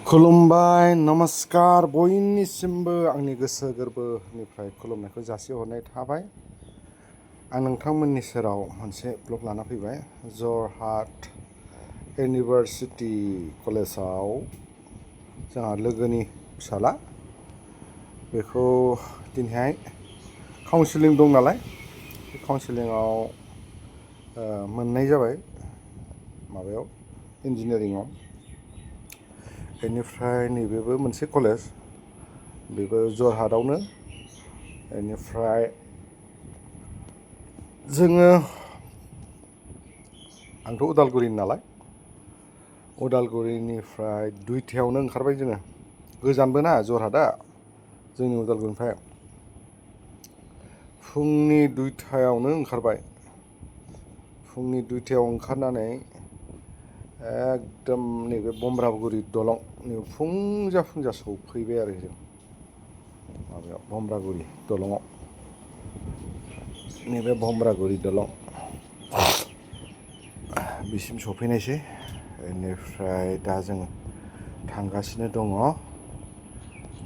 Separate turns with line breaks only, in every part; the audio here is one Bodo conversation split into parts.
खुलुमबाय नमस्कार बयनिसिमबो आंनि गोसो गोरबोनिफ्राय खुलुमनायखौ जासिहरनाय थाबाय। आं नोंथांमोननि सेराव मोनसे ब्लग लाना फैबाय। जरहाट इउनिभार्सिटि कलेजाव जोंहा लोगोनि फिसाला बेखौ दिनैहाय काउन्सिलिं दं नालाय बे काउन्सिलिंआव मोननाय जाबाय माबायाव इन्जिनियारिंआव। बेनिफ्राय नैबेबो मोनसे कलेज, बेबो जरहाटआवनो। बेनिफ्राय आंथ' उदालगुरिनि नालाय, उदालगुरिनिफ्राय 2टायावनो ओंखारबाय जोङो। गोजानबो ना जरहाटआ जोंनि उदालगुरिनिफ्राय। फुंनि 2टायावनो ओंखारबाय। फुंनि 2टायाव ओंखारनानै एकदम नैबे बमब्रागुरि दलं नैबे फुंजा सौफैबाय आरो जों माबायाव बमब्रागुरि दलंआव। नैबे बमब्रागुरि दलं बिसिम सफैनायसै। बेनिफ्राय दा जों थांगासिनो दङ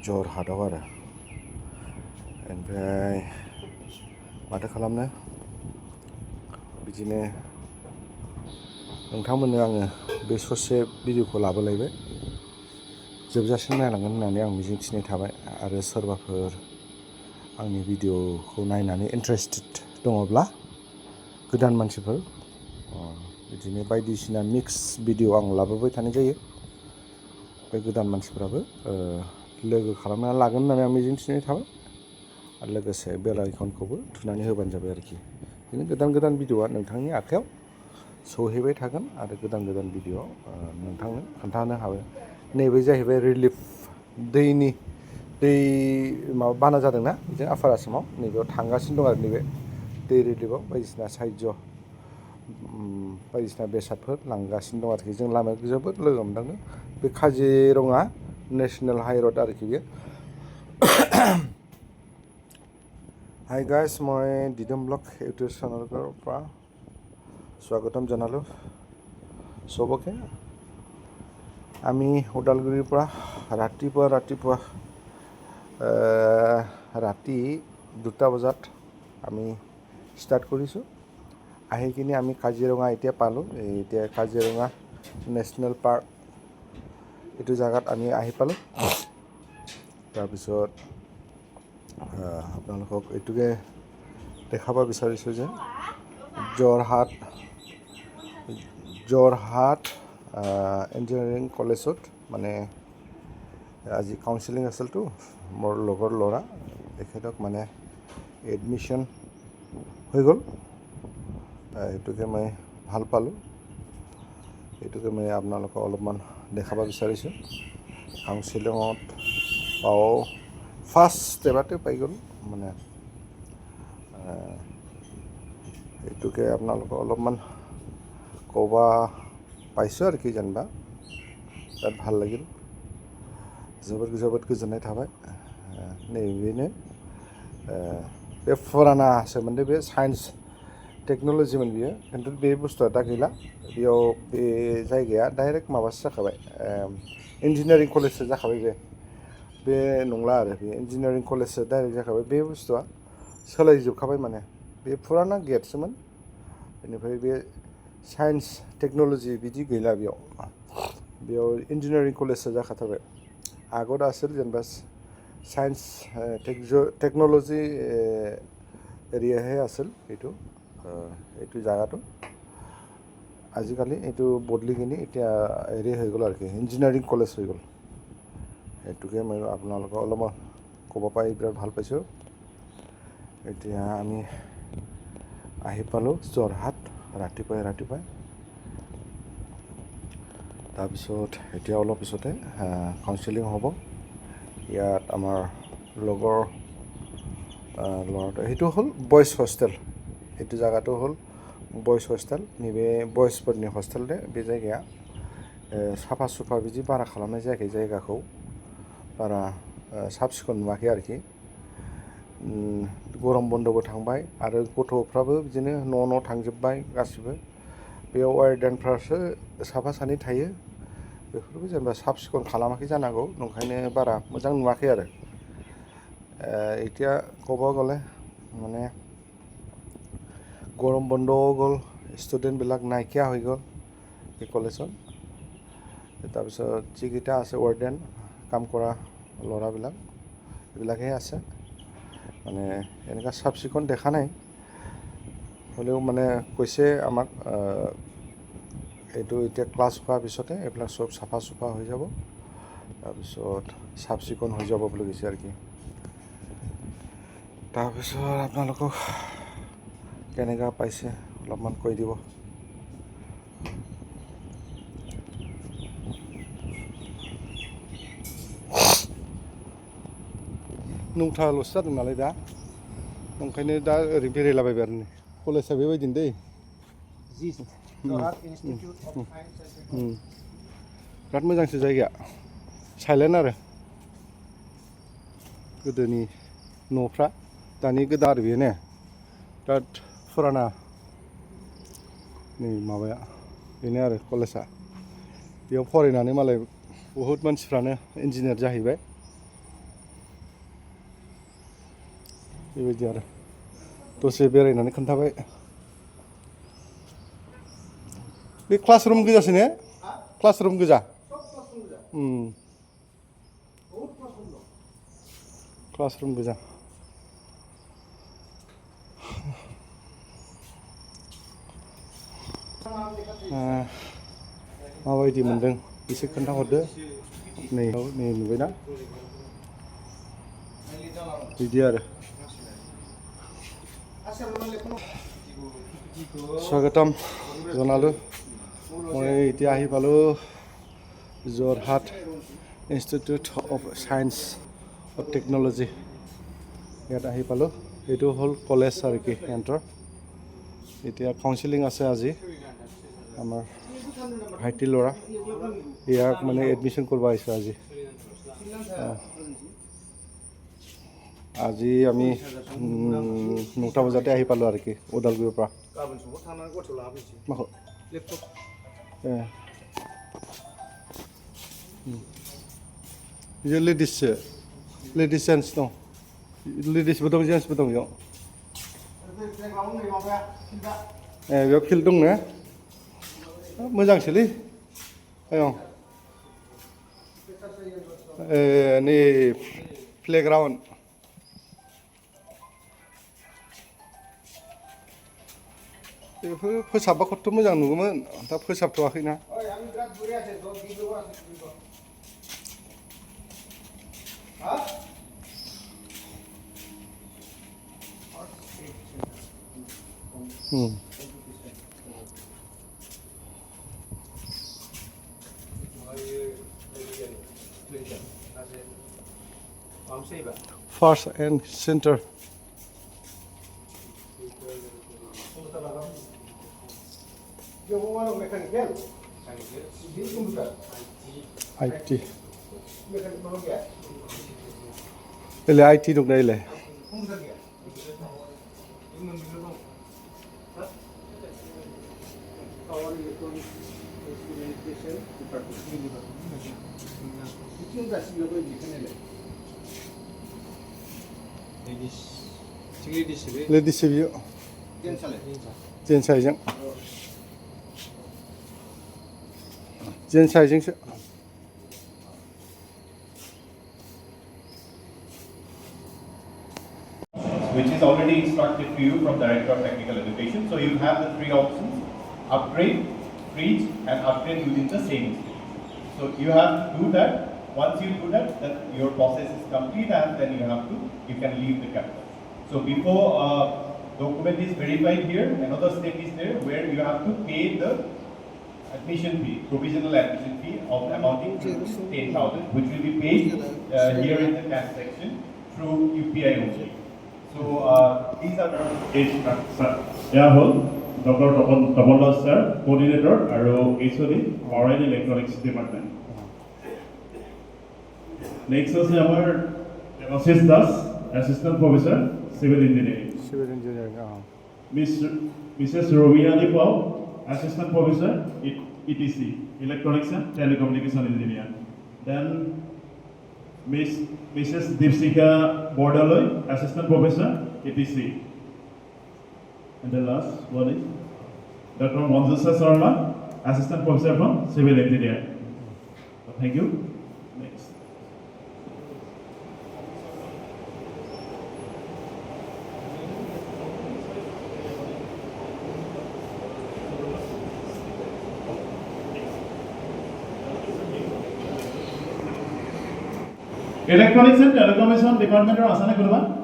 जरहाटआव आरो। ओमफ्राय माथो खालामनो, बिदिनो नोंथांमोननो आङो बे ससे भिडिअखौ लाबोलायबाय। जोबजासिम नायलांगोन होननानै आं मिजिंथिनाय थाबाय। आरो सोरबाफोर आंनि भिडिअखौ नायनानै इन्टारेस्टेड दङब्ला, गोदान मानसिफोर, बिदिनो बायदिसिना मिक्स भिडिअ आं लाबोबाय थानाय जायो। बे गोदान मानसिफ्राबो लोगो खालामना लागोन होननानै आं मिजिंथिनाय थाबाय। आरो लोगोसे बेल आइकनखौबो थुनानै होबानो जाबाय आरोखि। बिदिनो गोदान भिडिअआ नोंथांनि आखायाव सौहैबाय थागोन आरो गोदान भिडिअ नोंथांनो खोन्थानो हाबाय। नैबे जाहैबाय रिलिफ दै माबा बाना जादोंना बिदिनो आफार आसामाव, नैबेयाव थांगासिनो दं आरो नैबे दै रिलिफआव बायदिसिना साहायज्य बायदिसिना बेसादफोर लांगासिनो दं आरोखि। जों लामायाव जोबोद लोगो मोनदांदों। बे काजिरङा नेसनेल हाइरड आरोखि बेयो। हाय गाइस, মই দিদম ব্লগ ইউটিউব চেনেলৰ পৰা স্বাগতম জনালোঁ চবকে। আমি ওদালগুৰিৰ পৰা ৰাতিপুৱা ৰাতি 2টা বজাত আমি ষ্টাৰ্ট কৰিছোঁ। আহি কিনে আমি কাজিৰঙা এতিয়া পালোঁ। এতিয়া কাজিৰঙা নেশ্যনেল পাৰ্ক এইটো জেগাত আমি আহি পালোঁ। তাৰপিছত আপোনালোকক এইটোকে দেখাব বিচাৰিছোঁ যে জৰহাট ইঞ্জিনিয়াৰিং কলেজত মানে আজি কাউন্সিলিং আছিলতো, মোৰ লগৰ ল'ৰা তেখেতক মানে এডমিশ্যন হৈ গ'ল। এইটোকে মই ভাল পালোঁ। এইটোকে মই আপোনালোকক অলপমান দেখাব বিচাৰিছোঁ। কাউন্সিলিঙত ফাৰ্ষ্ট এবাৰতে পাই গ'লোঁ মানে। এইটোকে আপোনালোকক অলপমান ক'ব পাইছোঁ আৰকি। যেনিবা তাত ভাল লাগিল, जोबोद गोजोननाय थाबाय। नैबेनो बे फुरानासोमोन बे साइन्स टेक्न'लजिमोन बियो, खिन्थु बे बुस्थुआ दा गैला। बेयाव बे जायगाया डाइरेक्ट माबासो जाखाबाय, इन्जिनियारिं कलेजसो जाखाबाय। बे नंला आरो, बे इन्जिनियारिं कलेजसो डाइरेक्ट जाखाबाय। बे बुस्थुआ सोलायजोबखाबाय माने। बे फुराना गेटसोमोन, बेनिफ्राय बे साइन्स टेक्न'लजि बिदि गैला बेयाव इन्जिनियारिं कलेजसो जाखाथारबाय। आगोल आसोल जेनेबा साइन्स टेक्न'लजि एरियाহে আছিল এইটো জাগাটো। আজিকালি এইটো বদলি কিনি এতিয়া হেৰি হৈ গ'ল আৰকি, ইঞ্জিনিয়াৰিং কলেজ হৈ গ'ল। এইটোকে মই আপোনালোকক অলপমান ক'ব পাৰি বিৰাট ভাল পাইছোঁ। এতিয়া আমি আহি পালোঁ জৰহাট ৰাতিপুৱাই। তাৰপিছত এতিয়া অলপ পিছতে কাউন্সিলিং হ'ব। ইয়াত আমাৰ লগৰ ল'ৰাটো, সেইটো হ'ল বইজ हस्टेल। এইটো জায়গাটো হ'ল बयज हस्टेल। नैबे बयजफोरनि हस्टेल बे जायगाया साफा सुफा बिदि बारा खालामनाय जायाखै, जायगाखौ बारा साब सिखोन नुवाखै आरोखि। गरम बन्दबो थांबाय आरो गथ'फ्राबो बिदिनो न' थांजोब्बाय गासिबो। बेयाव वार्डेनफ्रासो साफा सानै थायो। बेफोरबो जेनेबा साब सिखोन खालामाखै जानांगौ ओंखायनो बारा मोजां नुवाखै आरो এতিয়া ক'ব গ'লে মানে গৰম বন্ধও গ'ল ষ্টুডেণ্টবিলাক নাইকিয়া হৈ গ'ল এই কলেজত তাৰপিছত যিকেইটা আছে ৱাৰ্ডেন কাম কৰা ল'ৰাবিলাক এইবিলাকহে আছে মানে এনেকুৱা চাফ চিকুণ দেখা নাই হ'লেও মানে কৈছে আমাক এইটো এতিয়া ক্লাছ হোৱাৰ পিছতে এইবিলাক চব চাফা চুফা হৈ যাব তাৰপিছত চাফ চিকুণ হৈ যাব বুলি কৈছে আৰু কি তাৰপিছত আপোনালোকক কেনেকুৱা পাইছে অলপমান কৈ দিব नोंथाङाल'सो जादों नालाय दा ओंखायनो दा ओरै बेरायलाबायबाय आरो कलेजआ बेबायदिनो दै बिराद मोजांसो जायगाया साइलेन्ट आरो गोदोनि न'फ्रा दानि गोदान आरो बेयो ने बिराद फुराना नै माबाया बेनो आरो कलेजआ बेयाव फरायनानै मालाय बहुद मानसिफ्रानो इन्जिनियार जाहैबाय बेबायदि आरो दसे बेरायनानै खोन्थाबाय बे क्लासरुम गोजासो ने क्लासरुम गोजा क्लासरुम गोजा माबायदि मोनदों एसे खोन्थाहरदो नै नुबायना बिदि आरो স্বাগতম জনালোঁ মই এতিয়া আহি পালোঁ Jorhat institute of science of technology ইয়াত আহি পালোঁ এইটো হ'ল কলেজ আৰু কি সিহঁতৰ এতিয়া কাউন্সিলিং আছে আজি আমাৰ ভাইটি ল'ৰা ইয়াক মানে এডমিশ্যন কৰিব আহিছোঁ আজি আমি 9টা বজাতে আহি পালোঁ আৰু কি ওদালগুৰিৰ পৰা लेडिस जेन्स दं लेडिसबो दं जेन्सबो दं बेयाव बेयाव फिल्ड दं ने मोजांसोलै नै प्लेग्राउन्ड बेफोर फोसाबबा खथ' मोजां नुगौमोन दा फोसाबथ'वाखैना First and center. IT. Ile IT dong da ile. Ladies biyo. Jensaiजों जेन्साइजोंसो
which is already instructed to you from Director of Technical Education. So you have the three options: upgrade, freeze, and upgrade within the same institution. So you have to do that. Once you do that, then your process is complete, and then you can leave the campus. So before document is verified here, another step is there where you have to pay the admission fee, provisional admission fee of amounting to 10,000, which will be paid here in the cash section through UPI only. So these are the Dr. Taballas sir, coordinator, HOD, Power and Electronics Department. Next is our Devasis Das, Assistant Professor, Civil Engineering.
Civil Engineering.
Mrs. Rovina Dipal, Assistant Professor,
ETC, Electronics and Telecommunication Engineer. Then Mrs. Dipsika Bordaloy, Assistant Professor, ETC. And the last one is Dr. Manjusa Sharma, Assistant Professor from Civil Engineer. Thank you. Next. Electronics and Telecommunication Department or Asana Kurba?